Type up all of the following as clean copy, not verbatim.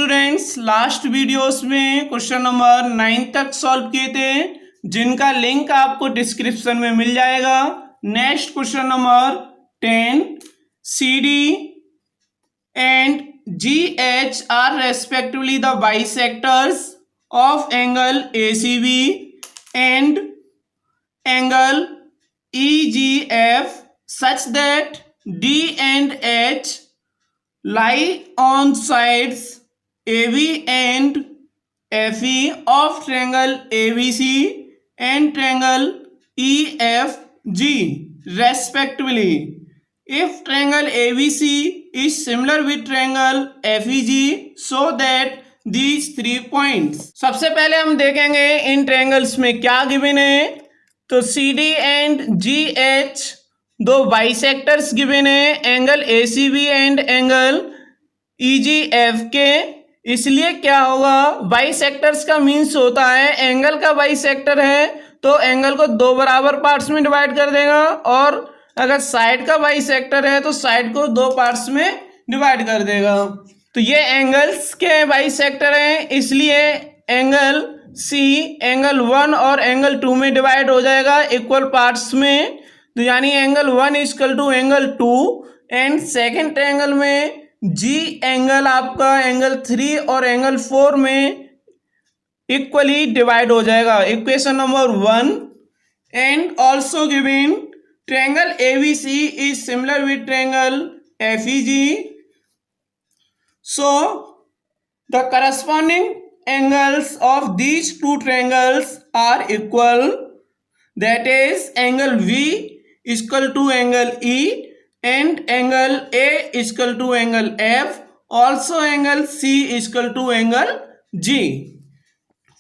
Students, last videos में question number 9 तक solve किए थे, जिनका लिंक आपको डिस्क्रिप्शन में मिल जाएगा। Next question number 10, C D and G H are respectively the bisectors of angle A C B and angle E G F such that D and H lie on sides AB and FE of triangle ABC and triangle EFG respectively. If triangle ABC is similar with triangle FEG, so that these 3 points. सबसे पहले हम देखेंगे इन triangles में क्या given है। तो CD and GH दो bisectors given है, angle ACB and angle EGF के। इसलिए क्या होगा, बाइसेक्टर्स का मीन्स होता है एंगल का बाइसेक्टर है तो एंगल को दो बराबर पार्ट्स में डिवाइड कर देगा, और अगर साइड का बाइसेक्टर है तो साइड को दो पार्ट्स में डिवाइड कर देगा। तो ये एंगल्स के बाइसेक्टर हैं, इसलिए एंगल C एंगल 1 और एंगल 2 में डिवाइड हो जाएगा इक्वल पार्ट्स में। तो यानी angle 1 equal to angle 2 and second triangle में G एंगल आपका एंगल 3 और एंगल 4 में इक्वली डिवाइड हो जाएगा। Equation number 1 and also given triangle ABC is similar with triangle FEG, so the corresponding angles of these two triangles are equal, that is angle V equal to angle E and angle A equal to angle F, also angle C equal to angle G.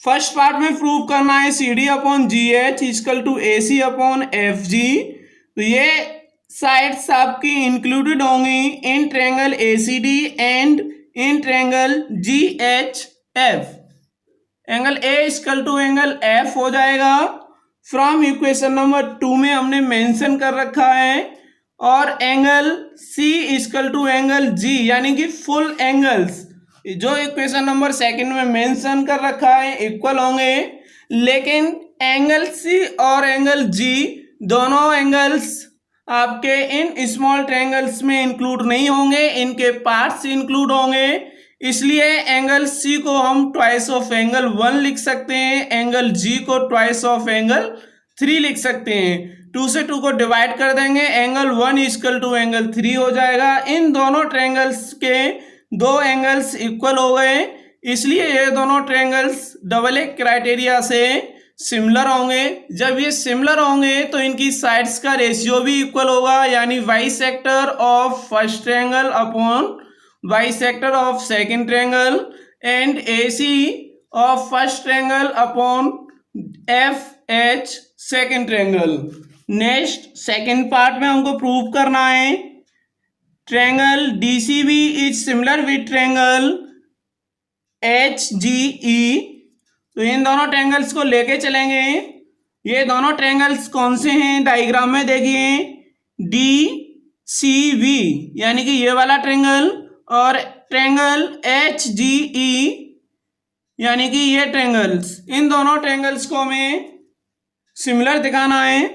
First part में prove करना है CD upon GH equal to AC upon FG। तो ये sides आपकी included होंगी in triangle ACD and in triangle GHF। Angle A equal to angle F हो जाएगा from equation number 2 में हमने मेंशन कर रखा है, और angle C equal to angle G यानी कि फुल एंगल्स जो इक्वेशन नंबर 2 में मेंशन कर रखा है इक्वल होंगे, लेकिन एंगल C और एंगल G दोनों एंगल्स आपके इन स्मॉल ट्रायंगल्स में इंक्लूड नहीं होंगे, इनके पार्ट्स इंक्लूड होंगे। इसलिए एंगल C को हम ट्वाइस ऑफ एंगल 1 लिख सकते हैं, एंगल G को ट्वाइस ऑफ एंगल 3 लिख सकते हैं। 2 से 2 को डिवाइड कर देंगे, एंगल 1 इक्वल टू एंगल 3 हो जाएगा। इन दोनों ट्रायंगल्स के दो एंगल्स इक्वल हो गए, इसलिए ये दोनों ट्रायंगल्स डबल एक क्राइटेरिया से सिमिलर होंगे। जब ये सिमिलर होंगे तो इनकी साइड्स का रेशियो भी इक्वल होगा, यानी bisector of first triangle upon bisector of second triangle and AC of first triangle upon FH second triangle. Next second part में हमको प्रूव करना है triangle DCB is similar with triangle HGE। तो इन दोनों triangles को लेके चलेंगे। ये दोनों ट्रायंगल्स कौन से हैं, डायग्राम में देखिए, DCB यानी कि ये वाला ट्रायंगल, और ट्रायंगल HGE यानी कि ये ट्रायंगल्स। इन दोनों ट्रायंगल्स को हमें सिमिलर दिखाना है।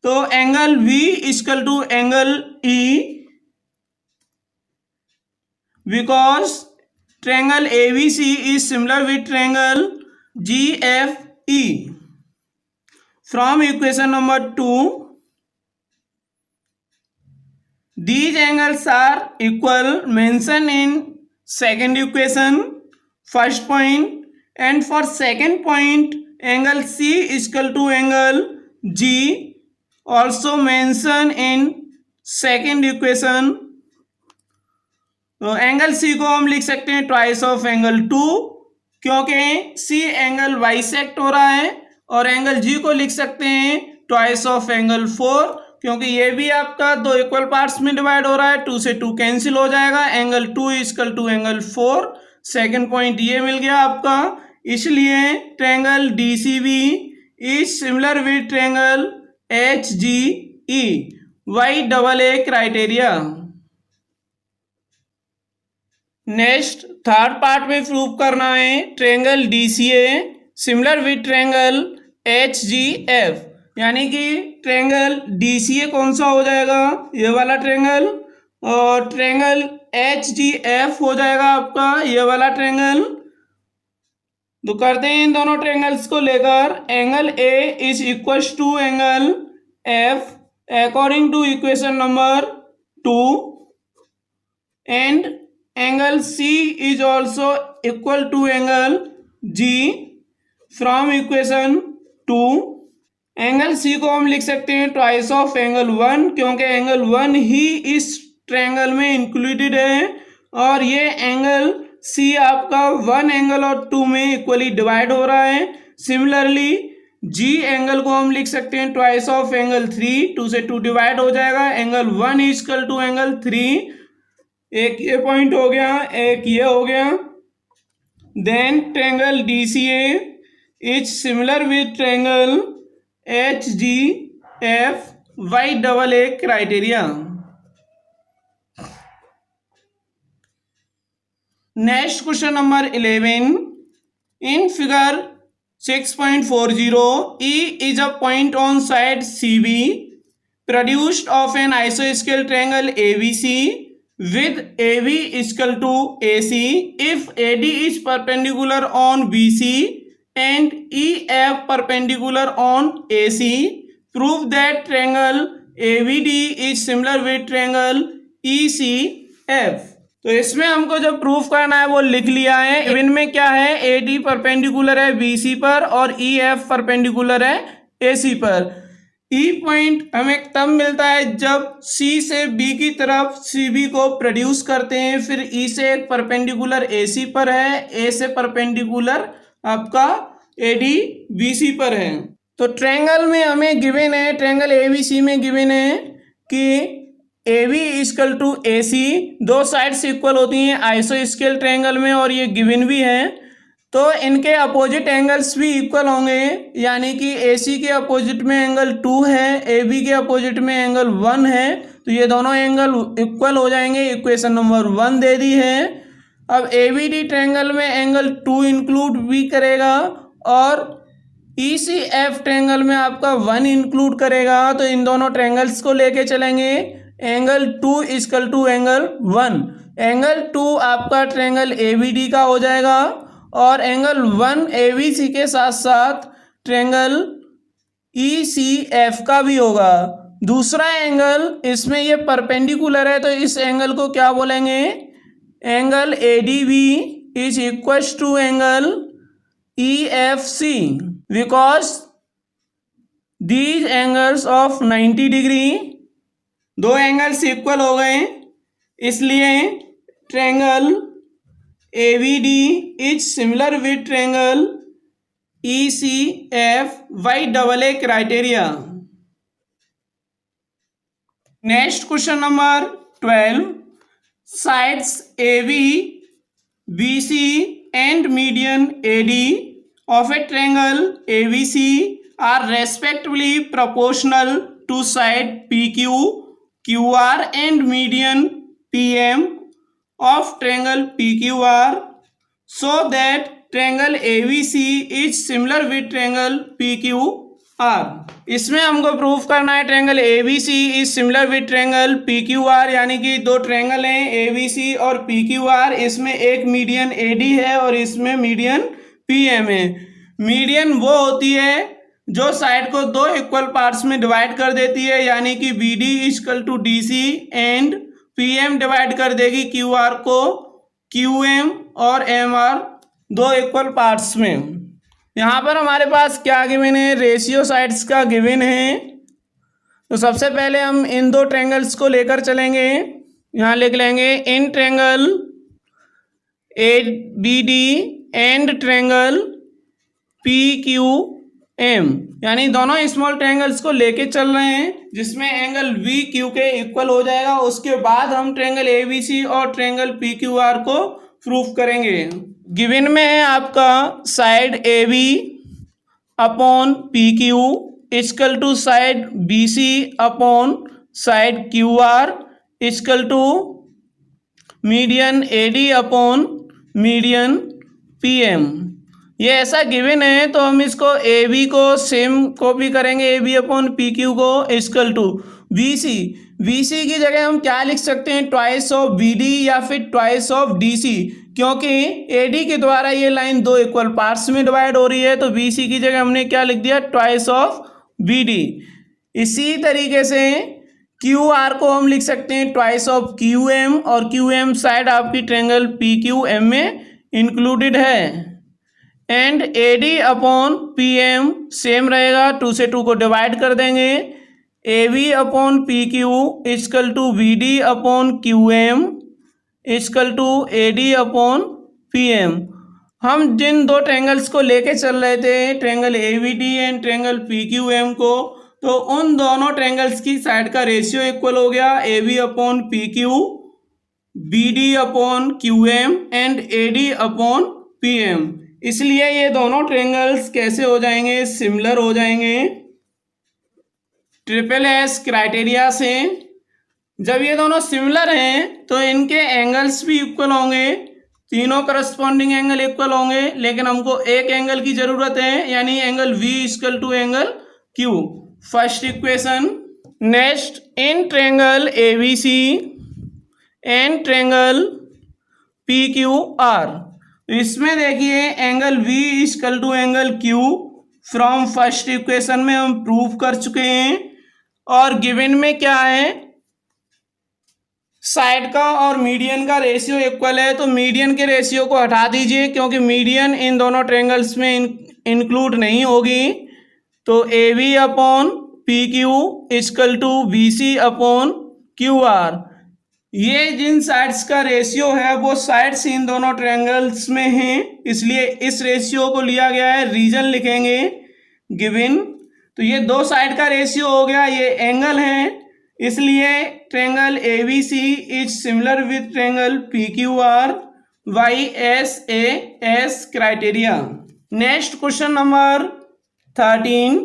तो angle V equal to angle E, because triangle ABC is similar with triangle GFE। From equation number 2 these angles are equal mentioned in second equation first point, and for second point angle C equal to angle G also mentioned in second equation। तो angle C को हम लिख सकते हैं twice of angle 2, क्योंकि C angle bisect हो रहा है, और एंगल G को लिख सकते हैं ट्वाइस ऑफ एंगल 4, क्योंकि ये भी आपका दो इक्वल पार्ट्स में डिवाइड हो रहा है। 2 से 2 कैंसिल हो जाएगा, angle 2 equal to angle 4। Second point ये मिल गया आपका। इसलिए triangle DCB is similar with triangle HGE, by double A criteria. Next third part में प्रूव करना है triangle DCA similar with triangle HGF, यानी कि ट्रायंगल DCA कौन सा हो जाएगा, ये वाला ट्रायंगल, और ट्रायंगल HGF हो जाएगा आपका ये वाला ट्रायंगल। तो करते हैं इन दोनों ट्रायंगल्स को लेकर। Angle A is equal to angle F according to equation number 2 and angle C is also equal to angle G from equation 2। Angle C को हम लिख सकते हैं ट्वाइस ऑफ एंगल 1, क्योंकि एंगल 1 ही इस ट्रायंगल में इंक्लूडेड है, और ये एंगल C आपका 1 एंगल और 2 में इक्वली डिवाइड हो रहा है। सिमिलरली G एंगल को हम लिख सकते हैं ट्वाइस ऑफ एंगल 3, 2 से 2 डिवाइड हो जाएगा, angle 1 is equal to angle 3। एक ये पॉइंट हो गया, एक ये हो गया। Then triangle DCA is similar with triangle HGF by double A criteria. Next question number 11, in figure 6.40 E is a point on side CB produced of an isosceles triangle ABC with AB is equal to AC if AD is perpendicular on BC and EF perpendicular on AC. Prove that triangle ABD is similar with triangle ECF। तो इसमें हमको जो proof करना है वो लिख लिया है। इनमें क्या है, AD परपेंडिकुलर है BC पर और EF परपेंडिकुलर है AC पर। E पॉइंट हमें तब मिलता है जब C से B की तरफ CB को प्रोड्यूस करते हैं, फिर E से एक परपेंडिकुलर AC पर है, A से परपेंडिकुलर आपका AD BC पर है। तो ट्रायंगल में हमें गिवन है, ट्रायंगल ABC में गिवन है कि AB इक्वल टू AC, दो साइड्स इक्वल होती हैं आइसोस्केल ट्रायंगल में, और ये गिवन भी है। तो इनके अपोजिट एंगल्स भी इक्वल होंगे, यानी कि AC के अपोजिट में एंगल 2 है, AB के अपोजिट में एंगल 1 है, तो ये दोनों एंगल इक्वल हो जाएंगे। इक्वेशन नंबर 1 दे दी है। अब ABD ट्रायंगल में एंगल 2 इंक्लूड भी करेगा और ECF ट्रायंगल में आपका 1 इंक्लूड करेगा। तो इन दोनों ट्रायंगल्स को लेके चलेंगे। Angle 2 equal to angle 1, angle 2 आपका ट्रायंगल ABD का हो जाएगा और एंगल 1 ABC के साथ साथ ट्रायंगल ECF का भी होगा। दूसरा एंगल इसमें ये परपेंडिकुलर है, तो इस एंगल को क्या बोलेंगे, angle ADB is equal to angle EFC because these angles of 90 degree, दो एंगल्स इक्वल हो गए, इसलिए triangle ABD is similar with triangle ECF by double A criteria. Next question number 12, sides AB, BC and median AD of a triangle ABC are respectively proportional to side PQ, QR and median PM of triangle PQR, so that triangle ABC is similar with triangle PQR। इसमें हमको proof करना है triangle ABC is similar with triangle PQR, यानी कि दो triangle हैं ABC और PQR, इसमें एक मीडियन AD है और इसमें मीडियन PM है। मीडियन वो होती है जो साइड को दो इक्वल पार्ट्स में डिवाइड कर देती है, यानी कि BD equal to DC and PM divide कर देगी QR को QM और MR दो इक्वल पार्ट्स में। यहाँ पर हमारे पास क्या गिवन है, रेशियो साइड्स का गिवन है। तो सबसे पहले हम इन दो ट्रायंगल्स को लेकर चलेंगे। यहाँ लिख लेंगे in triangle ABD and triangle PQM, यानी दोनों स्मॉल ट्रायंगल्स को लेके चल रहे हैं जिसमें एंगल VQ के इक्वल हो जाएगा। उसके बाद हम ट्रायंगल ABC और ट्रायंगल PQR को प्रूफ करेंगे। गिवन में है आपका side AB upon PQ equal to side BC upon side QR equal to median AD upon median PM। ये ऐसा गिवन है तो हम इसको AB को सेम कॉपी करेंगे, AB अपॉन PQ को इक्वल टू BC की जगह हम क्या लिख सकते हैं, ट्वाइस ऑफ BD या फिर ट्वाइस ऑफ DC, क्योंकि AD के द्वारा ये लाइन दो इक्वल पार्ट्स में डिवाइड हो रही है, तो BC की जगह हमने क्या लिख दिया, ट्वाइस ऑफ BD। इसी तरीके से QR को हम लिख सकते हैं ट्वाइस ऑफ QM, और QM साइड आपकी ट्रायंगल PQM में इंक्लूडेड है। And AD upon PM same रहेगा, 2 से 2 को डिवाइड कर देंगे, AB upon PQ equal to BD upon QM equal to AD upon PM। हम जिन दो ट्रायंगल्स को लेके चल रहे थे, triangle ABD and triangle PQM को, तो उन दोनों ट्रायंगल्स की साइड का रेशियो इक्वल हो गया AB upon PQ, BD upon QM and AD upon PM। इसलिए ये दोनों ट्रायंगल्स कैसे हो जाएंगे, सिमिलर हो जाएंगे SSS क्राइटेरिया से। जब ये दोनों सिमिलर हैं तो इनके एंगल्स भी इक्वल होंगे, तीनों करस्पॉन्डिंग एंगल इक्वल होंगे, लेकिन हमको एक एंगल की जरूरत है, यानी angle V equal to angle Q। First equation. Next, in triangle ABC and triangle PQR, इसमें देखिए angle V equal to angle Q from first equation में हम प्रूव कर चुके हैं। और गिवन में क्या है, साइड का और मीडियन का रेशियो इक्वल है, तो मीडियन के रेशियो को हटा दीजिए क्योंकि मीडियन इन दोनों ट्रायंगल्स में इंक्लूड नहीं होगी। तो AB upon PQ equal to BC upon QR। ये जिन साइड्स का रेशियो है वो साइड्स इन दोनों ट्रायंगल्स में हैं, इसलिए इस रेशियो को लिया गया है, रीजन लिखेंगे गिवन। तो ये दो साइड का रेशियो हो गया, ये एंगल है, इसलिए triangle ABC is similar with triangle PQR by SAS criteria. Next question number 13,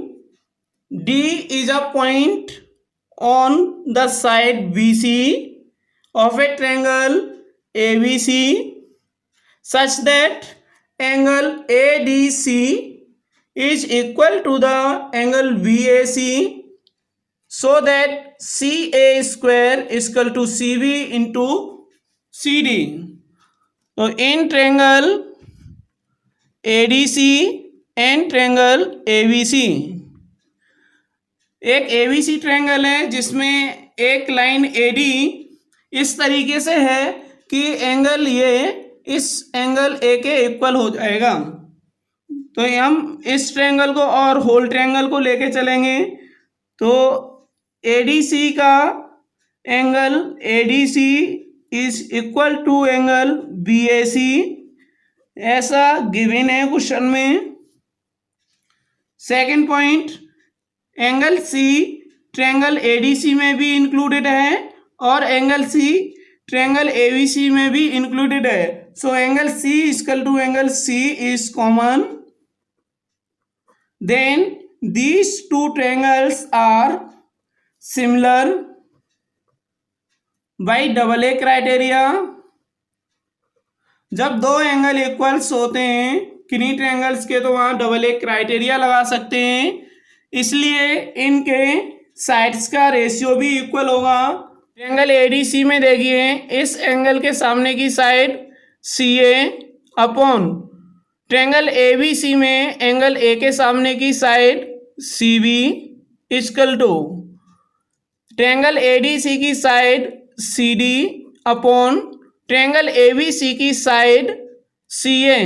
D is a point on the side BC of a triangle ABC such that angle ADC is equal to the angle BAC, so that CA square is equal to CB into CD। तो in triangle ADC and triangle ABC, एक ABC triangle है जिसमें एक line AD इस तरीके से है कि एंगल ये इस एंगल A के इक्वल हो जाएगा। तो हम इस ट्रायंगल को और होल ट्रायंगल को लेके चलेंगे, तो ADC का angle ADC is equal to angle BAC, ऐसा गिवन है क्वेश्चन में। Second point, angle C triangle ADC में भी इंक्लूडेड है और एंगल C ट्रायंगल ABC में भी इंक्लूडेड है। So angle C equal to angle C is common, then these two triangles are similar by AA criteria. जब दो एंगल इक्वल्स होते हैं किन्हीं ट्रायंगल्स के, तो वहां AA क्राइटेरिया लगा सकते हैं, इसलिए इनके साइड्स का रेशियो भी इक्वल होगा। ट्रायंगल ADC में देखिए इस एंगल के सामने की side CA upon triangle ABC में एंगल A के सामने की side CB equal to triangle ADC की side CD upon triangle ABC की साइड CA।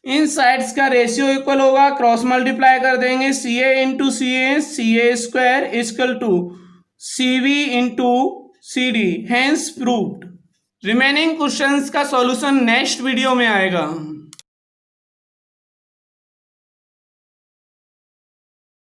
इन साइड्स का रेशियो इक्वल होगा, क्रॉस मल्टीप्लाई कर देंगे, CA into CA square equal to CB into CD, hence proved. Remaining questions का solution next video में आएगा।